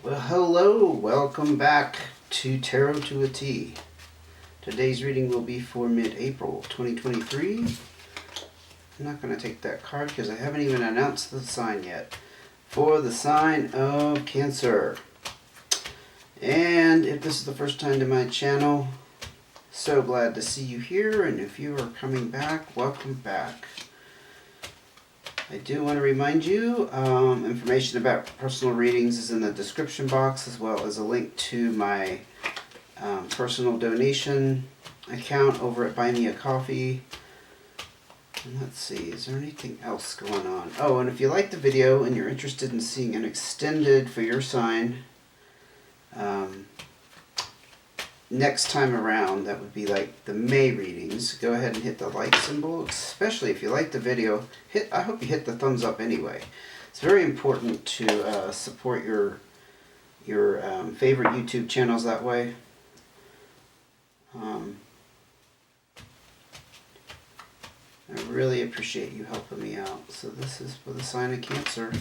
Well, hello, welcome back to Tarot to a T. Today's reading will be for mid-April 2023. I'm not going to take that card because I haven't even announced the sign yet. For the sign of Cancer. And if this is the first time to my channel, so glad to see you here. And if you are coming back, welcome back. I do want to remind you, information about personal readings is in the description box, as well as a link to my personal donation account over at Buy Me a Coffee. And let's see, is there anything else going on? Oh, and if you like the video and you're interested in seeing an extended for your sign, next time around, that would be like the May readings, go ahead and hit the like symbol, especially if you like the video. I hope you hit the thumbs up anyway. It's very important to support your favorite YouTube channels that way. I really appreciate you helping me out. So this is for the sign of Cancer.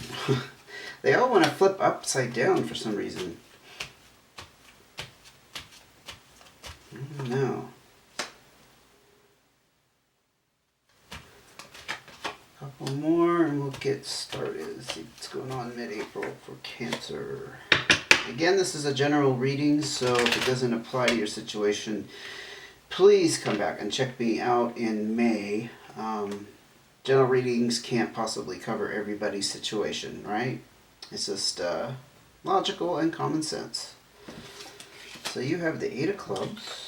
They all want to flip upside down for some reason. No. Couple more and we'll get started. Let's see what's going on mid-April for Cancer. Again, this is a general reading, so if it doesn't apply to your situation, please come back and check me out in May. General readings can't possibly cover everybody's situation, right? It's just logical and common sense. So you have the 8 of clubs.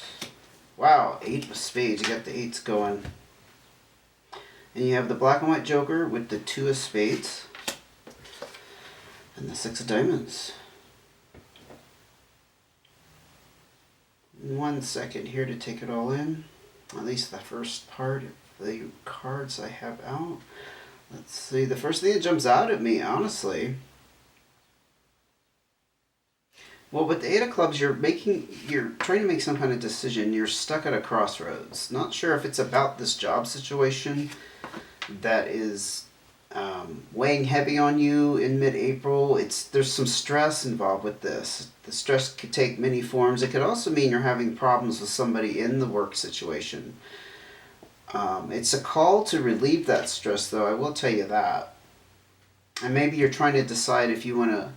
Wow, 8 of spades. You got the 8s going. And you have the black and white joker with the 2 of spades. And the 6 of diamonds. 1 second here to take it all in. At least the first part of the cards I have out. Let's see. The first thing that jumps out at me, honestly. Well, with the 8 of clubs, you're trying to make some kind of decision. You're stuck at a crossroads. Not sure if it's about this job situation that is weighing heavy on you in mid-April. There's some stress involved with this. The stress could take many forms. It could also mean you're having problems with somebody in the work situation. It's a call to relieve that stress, though, I will tell you that. And maybe you're trying to decide if you want to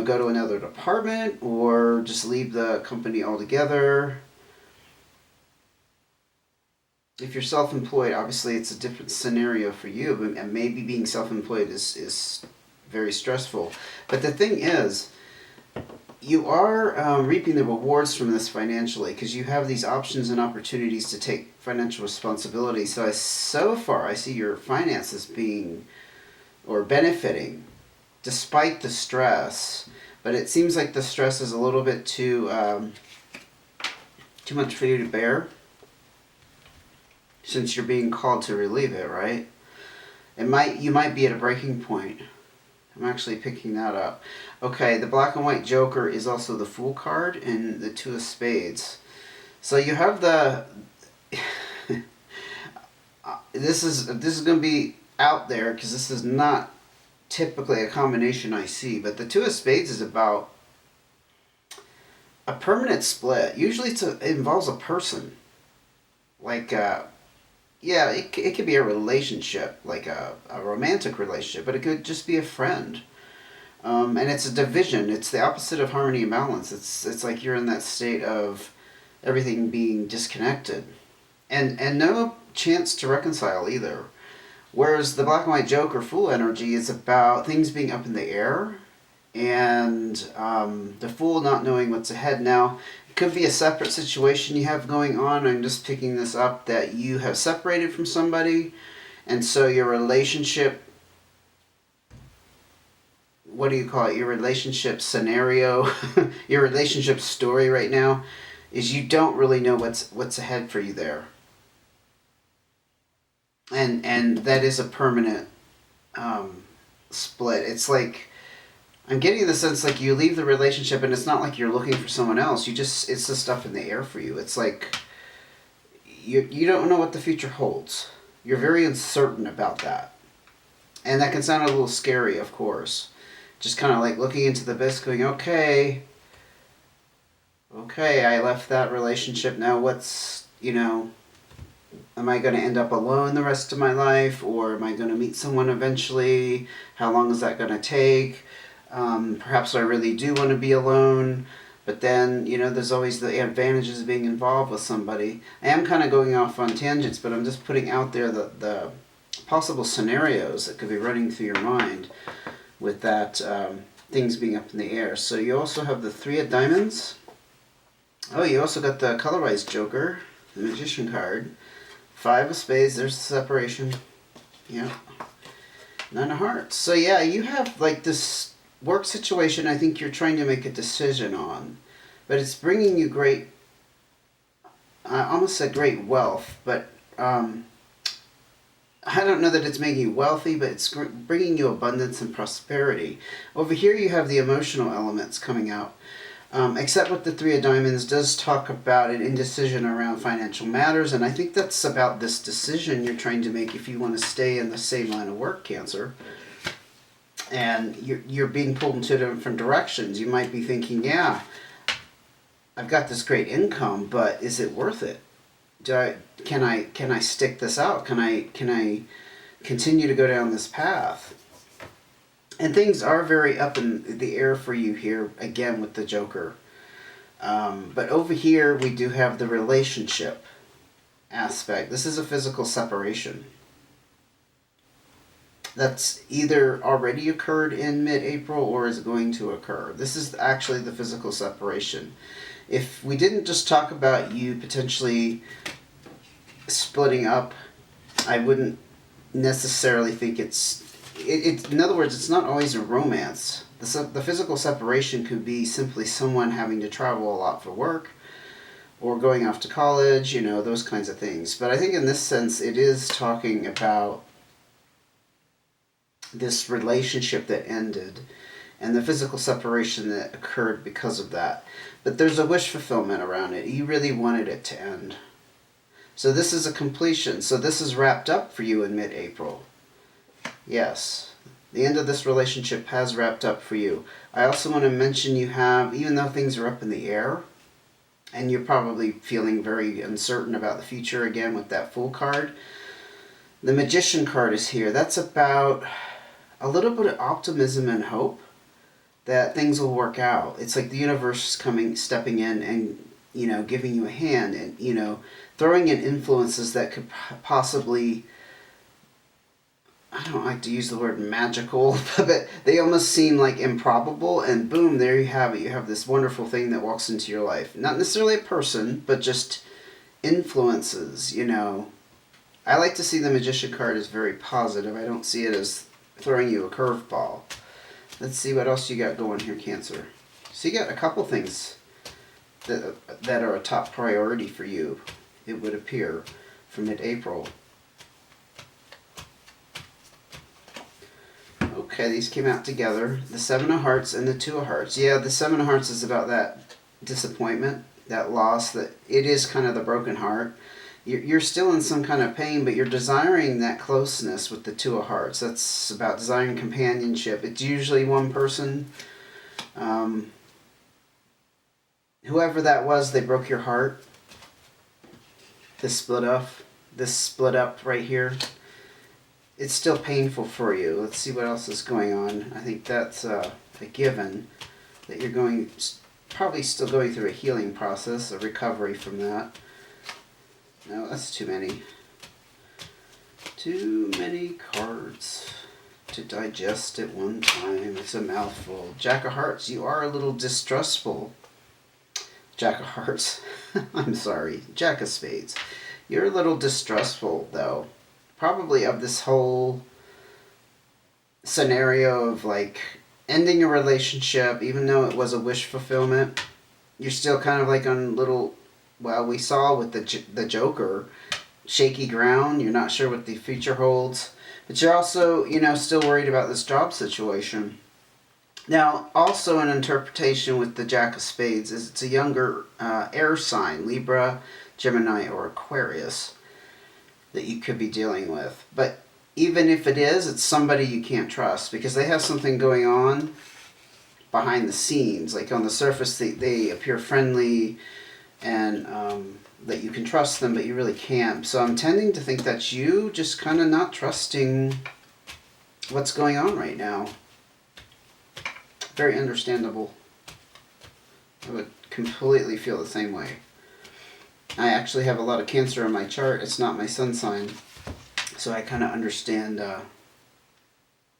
go to another department or just leave the company altogether. If you're self-employed, obviously it's a different scenario for you, and maybe being self-employed is very stressful. But the thing is, you are reaping the rewards from this financially because you have these options and opportunities to take financial responsibility. So far, I see your finances being or benefiting despite the stress, but it seems like the stress is a little bit too much for you to bear, since you're being called to relieve it, right? You might be at a breaking point. I'm actually picking that up. Okay, the black and white joker is also the Fool card and the 2 of spades. So you have the this is going to be out there because this is not typically a combination I see, but the 2 of spades is about a permanent split. Usually it involves a person. Like, yeah, it could be a relationship, like a romantic relationship, but it could just be a friend. And it's a division. It's the opposite of harmony and balance. It's like you're in that state of everything being disconnected. And no chance to reconcile either. Whereas the black and white joker Fool energy is about things being up in the air and the Fool not knowing what's ahead. Now, it could be a separate situation you have going on. I'm just picking this up that you have separated from somebody, and so your relationship, what do you call it? Your relationship scenario, your relationship story right now is you don't really know what's ahead for you there. And that is a permanent split. It's like, I'm getting the sense like you leave the relationship and it's not like you're looking for someone else. It's the stuff in the air for you. It's like you don't know what the future holds. You're very uncertain about that. And that can sound a little scary, of course. just kind of like looking into the abyss going, okay, I left that relationship. Now what's, am I going to end up alone the rest of my life, or am I going to meet someone eventually? How long is that going to take? Perhaps I really do want to be alone, but then, there's always the advantages of being involved with somebody. I am kind of going off on tangents, but I'm just putting out there the possible scenarios that could be running through your mind with that things being up in the air. So you also have the Three of Diamonds. Oh, you also got the colorized Joker, the Magician card. Five of Spades, there's the separation. Yeah. Nine of Hearts. So yeah, you have like this work situation I think you're trying to make a decision on. But it's bringing you great, I almost said great wealth, but I don't know that it's making you wealthy, but it's bringing you abundance and prosperity. Over here you have the emotional elements coming out. Except with the Three of Diamonds does talk about an indecision around financial matters, and I think that's about this decision you're trying to make if you want to stay in the same line of work, Cancer. And you're being pulled in two different directions. You might be thinking, yeah, I've got this great income, but is it worth it? Can I stick this out? Can I continue to go down this path? And things are very up in the air for you here, again, with the Joker. But over here, we do have the relationship aspect. This is a physical separation. That's either already occurred in mid-April or is going to occur. This is actually the physical separation. If we didn't just talk about you potentially splitting up, I wouldn't necessarily think it's in other words, it's not always a romance. The physical separation could be simply someone having to travel a lot for work or going off to college, those kinds of things. But I think in this sense, it is talking about this relationship that ended and the physical separation that occurred because of that. But there's a wish fulfillment around it. You really wanted it to end. So this is a completion. So this is wrapped up for you in mid-April. Yes, the end of this relationship has wrapped up for you. I also want to mention you have, even though things are up in the air, and you're probably feeling very uncertain about the future again with that Fool card, the Magician card is here. That's about a little bit of optimism and hope that things will work out. It's like the universe is stepping in and, giving you a hand and, throwing in influences that could possibly, I don't like to use the word magical, but they almost seem like improbable, and boom, there you have it. You have this wonderful thing that walks into your life. Not necessarily a person, but just influences, I like to see the Magician card as very positive. I don't see it as throwing you a curveball. Let's see what else you got going here, Cancer. So you got a couple things that are a top priority for you, it would appear, for mid-April. Okay, these came out together. The Seven of Hearts and the Two of Hearts. Yeah, the Seven of Hearts is about that disappointment, that loss, that it is kind of the broken heart. You're still in some kind of pain, but you're desiring that closeness with the Two of Hearts. That's about desiring companionship. It's usually one person. Whoever that was, they broke your heart. This split up right here. It's still painful for you. Let's see what else is going on. I think that's a given that you're probably still going through a healing process, a recovery from that. No, that's too many. Too many cards to digest at one time. It's a mouthful. Jack of Hearts, you are a little distrustful. Jack of Hearts. I'm sorry. Jack of Spades. You're a little distrustful, though. Probably of this whole scenario of like ending a relationship, even though it was a wish fulfillment. You're still kind of like on little, well, we saw with the Joker, shaky ground. You're not sure what the future holds, but you're also, still worried about this job situation. Now, also an interpretation with the Jack of Spades is it's a younger air sign, Libra, Gemini, or Aquarius, that you could be dealing with. But even if it is, it's somebody you can't trust because they have something going on behind the scenes. Like on the surface, they appear friendly and that you can trust them, but you really can't. So I'm tending to think that's you just kind of not trusting what's going on right now. Very understandable. I would completely feel the same way. I actually have a lot of Cancer in my chart. It's not my sun sign. So I kind of understand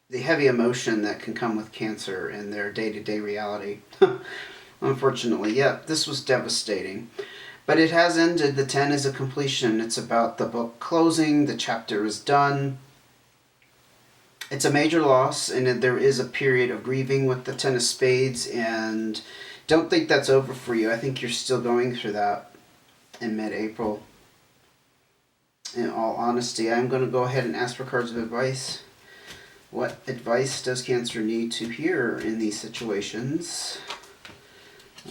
the heavy emotion that can come with Cancer in their day-to-day reality. Unfortunately, yeah, this was devastating. But it has ended. The 10 is a completion. It's about the book closing. The chapter is done. It's a major loss, and there is a period of grieving with the 10 of Spades, and don't think that's over for you. I think you're still going through that in mid-April. In all honesty, I'm going to go ahead and ask for cards of advice. What advice does Cancer need to hear in these situations?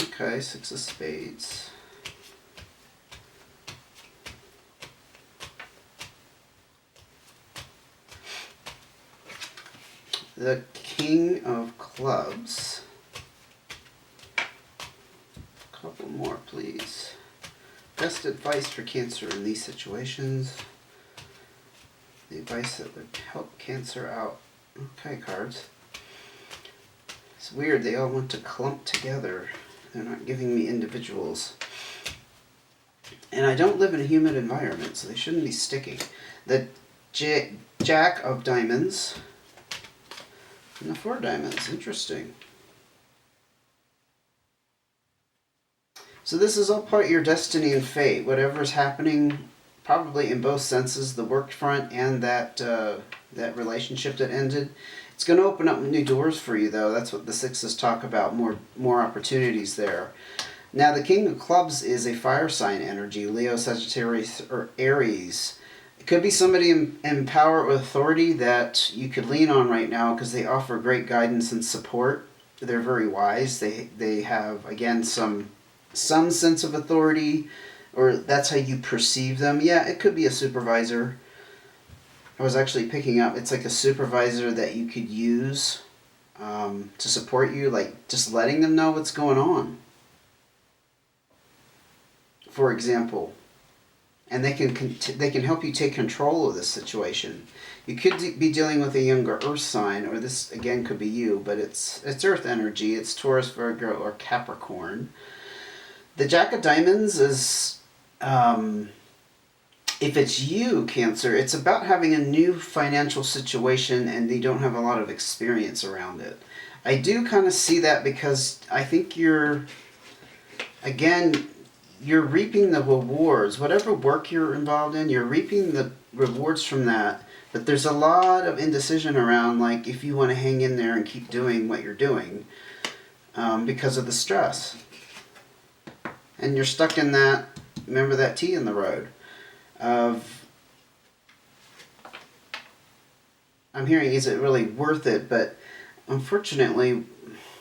Okay, 6 of Spades. The King of Clubs. A couple more, please. Best advice for Cancer in these situations. The advice that would help Cancer out. Okay, cards. It's weird, they all want to clump together. They're not giving me individuals. And I don't live in a humid environment, so they shouldn't be sticking. The Jack of Diamonds. And the 4 diamonds. Interesting. So this is all part of your destiny and fate. Whatever is happening, probably in both senses, the work front and that relationship that ended. It's going to open up new doors for you, though. That's what the 6s talk about, more opportunities there. Now, the King of Clubs is a fire sign energy, Leo, Sagittarius, or Aries. It could be somebody in power or authority that you could lean on right now because they offer great guidance and support. They're very wise. They have, again, some sense of authority, or that's how you perceive them. Yeah, it could be a supervisor. I was actually picking up, it's like a supervisor that you could use to support you, like just letting them know what's going on, for example. And they can help you take control of this situation. You could be dealing with a younger Earth sign, or this again could be you, but it's Earth energy. It's Taurus, Virgo, or Capricorn. The Jack of Diamonds is, if it's you, Cancer, it's about having a new financial situation and you don't have a lot of experience around it. I do kind of see that because I think you're reaping the rewards. Whatever work you're involved in, you're reaping the rewards from that. But there's a lot of indecision around, like, if you want to hang in there and keep doing what you're doing because of the stress. And you're stuck in that, remember that T in the road, of, I'm hearing, is it really worth it? But unfortunately,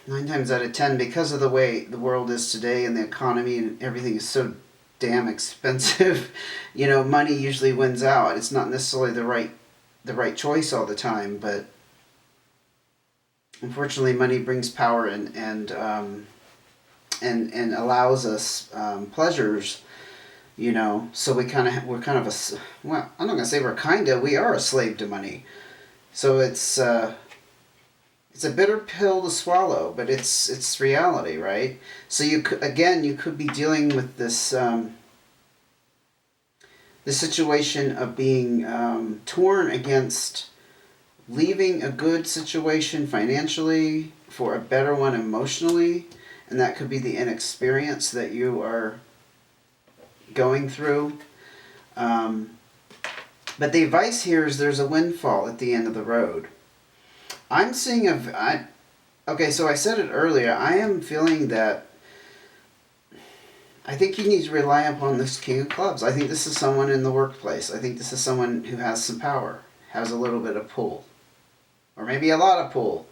9 times out of 10, because of the way the world is today and the economy and everything is so damn expensive, money usually wins out. It's not necessarily the right choice all the time, but unfortunately, money brings power and allows us pleasures, So we're kind of I'm not gonna say we are a slave to money. So it's a bitter pill to swallow, but it's reality, right? So you could be dealing with this the situation of being torn against leaving a good situation financially for a better one emotionally, and that could be the inexperience that you are going through. But the advice here is there's a windfall at the end of the road. I'm seeing okay, so I said it earlier. I am feeling that I think you need to rely upon this King of Clubs. I think this is someone in the workplace. I think this is someone who has some power, has a little bit of pull, or maybe a lot of pull.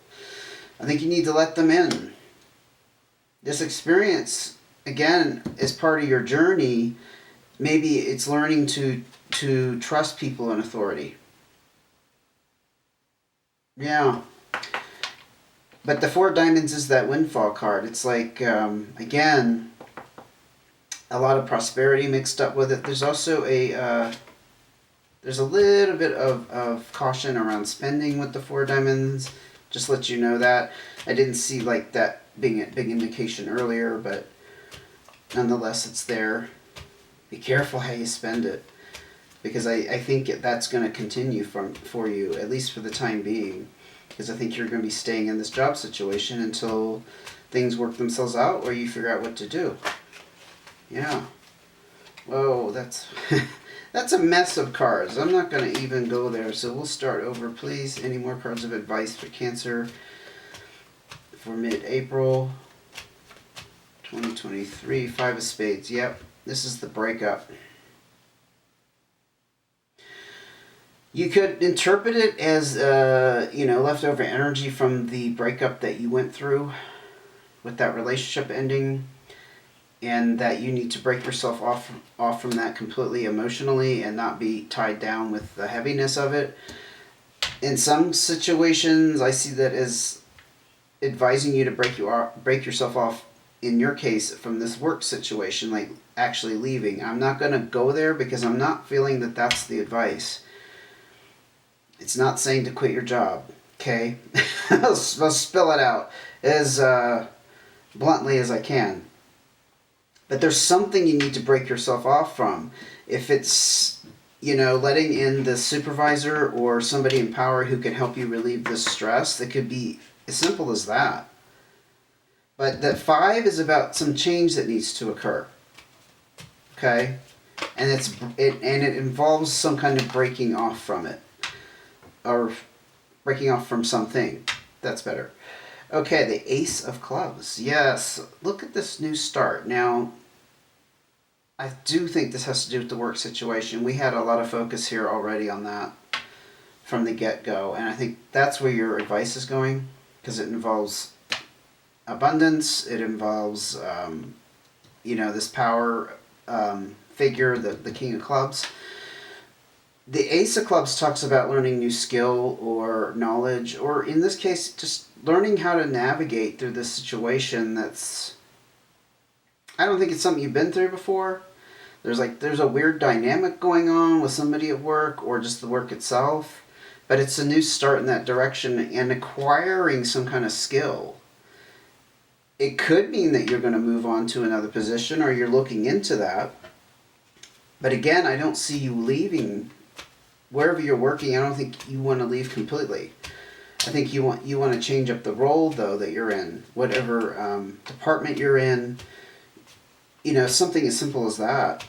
I think you need to let them in. This experience, again, is part of your journey. Maybe it's learning to trust people in authority. Yeah. But the Four of Diamonds is that windfall card. It's like, again, a lot of prosperity mixed up with it. There's also there's a little bit of caution around spending with the Four of Diamonds. Just let you know that. I didn't see like that being a big indication earlier, but nonetheless, it's there. Be careful how you spend it, because I think that's going to continue for you, at least for the time being, because I think you're going to be staying in this job situation until things work themselves out or you figure out what to do. Yeah. Whoa, that's that's a mess of cards. I'm not going to even go there, so we'll start over, please. Any more cards of advice for Cancer for mid-April 2023? Five of Spades. Yep, this is the breakup. You could interpret it as, leftover energy from the breakup that you went through with that relationship ending, and that you need to break yourself off from that completely emotionally and not be tied down with the heaviness of it. In some situations, I see that as advising you to break yourself off, in your case, from this work situation, like actually leaving. I'm not going to go there because I'm not feeling that that's the advice. It's not saying to quit your job, okay? I'll spill it out as bluntly as I can. But there's something you need to break yourself off from. If it's, letting in the supervisor or somebody in power who can help you relieve the stress, that could be as simple as that. But the five is about some change that needs to occur. Okay? And it involves some kind of breaking off from it. Or breaking off from something. That's better. Okay, the Ace of Clubs. Yes, look at this new start. Now, I do think this has to do with the work situation. We had a lot of focus here already on that from the get-go, and I think that's where your advice is going, because it involves abundance. It involves, this power figure, the King of Clubs. The Ace of Clubs talks about learning new skill or knowledge, or in this case, just learning how to navigate through this situation that's... I don't think it's something you've been through before. There's a weird dynamic going on with somebody at work or just the work itself. But it's a new start in that direction and acquiring some kind of skill. It could mean that you're going to move on to another position or you're looking into that. But again, I don't see you leaving wherever you're working. I don't think you want to leave completely. I think you want to change up the role, though, that you're in. Whatever department you're in. Something as simple as that.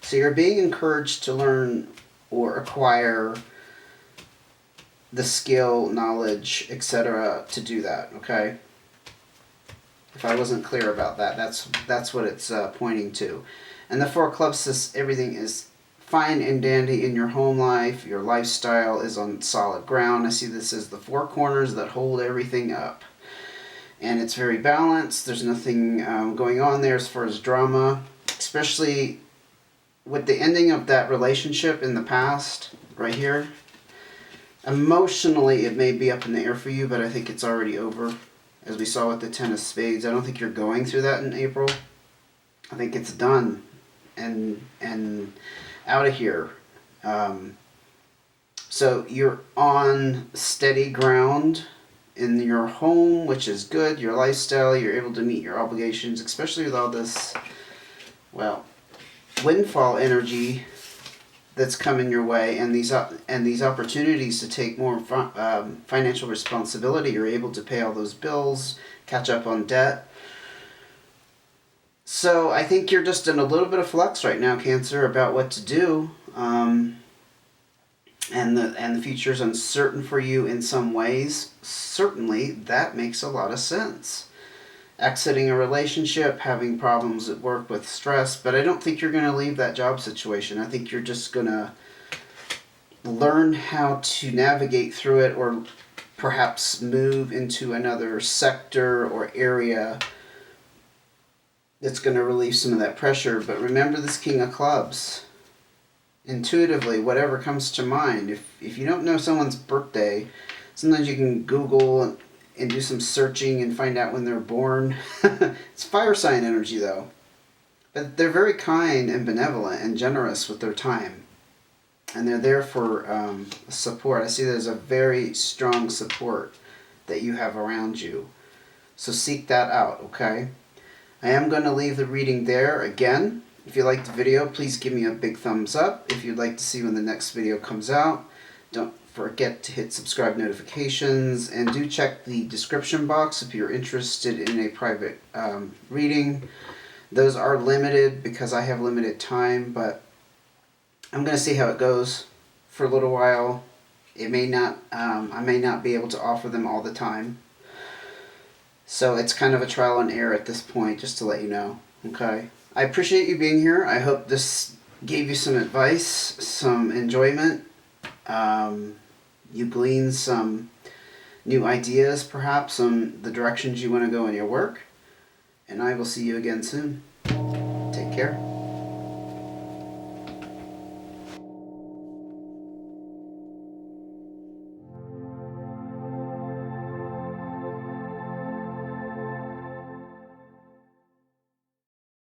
So you're being encouraged to learn or acquire the skill, knowledge, etc. to do that, okay? If I wasn't clear about that, that's what it's pointing to. And the Four of Clubs says everything is fine and dandy in your home life. Your lifestyle is on solid ground. I see this as the four corners that hold everything up. And it's very balanced. There's nothing going on there as far as drama, especially with the ending of that relationship in the past, right here. Emotionally, it may be up in the air for you, but I think it's already over. As we saw with the Ten of Spades, I don't think you're going through that in April. I think it's done and out of here. So you're on steady ground in your home, which is good. Your lifestyle, you're able to meet your obligations, especially with all this, windfall energy that's coming your way, and these opportunities to take more financial responsibility. You're able to pay all those bills, catch up on debt. So I think you're just in a little bit of flux right now, Cancer, about what to do. And the future's uncertain for you in some ways. Certainly, that makes a lot of sense. Exiting a relationship, having problems at work with stress, but I don't think you're going to leave that job situation. I think you're just going to learn how to navigate through it, or perhaps move into another sector or area that's going to relieve some of that pressure. But remember this King of Clubs. Intuitively, whatever comes to mind. If you don't know someone's birthday, Sometimes you can Google and do some searching and find out when they're born. It's fire sign energy though. But they're very kind and benevolent and generous with their time. And they're there for support. I see there's a very strong support that you have around you. So seek that out, okay? I am going to leave the reading there. Again, if you liked the video, please give me a big thumbs up. If you'd like to see when the next video comes out, don't forget to hit subscribe notifications, and do check the description box if you're interested in a private reading. Those are limited because I have limited time, but I'm going to see how it goes for a little while. It may not, I may not be able to offer them all the time. So it's kind of a trial and error at this point, just to let you know. Okay. I appreciate you being here. I hope this gave you some advice, some enjoyment. You gleaned some new ideas, perhaps, on the directions you want to go in your work. And I will see you again soon. Take care.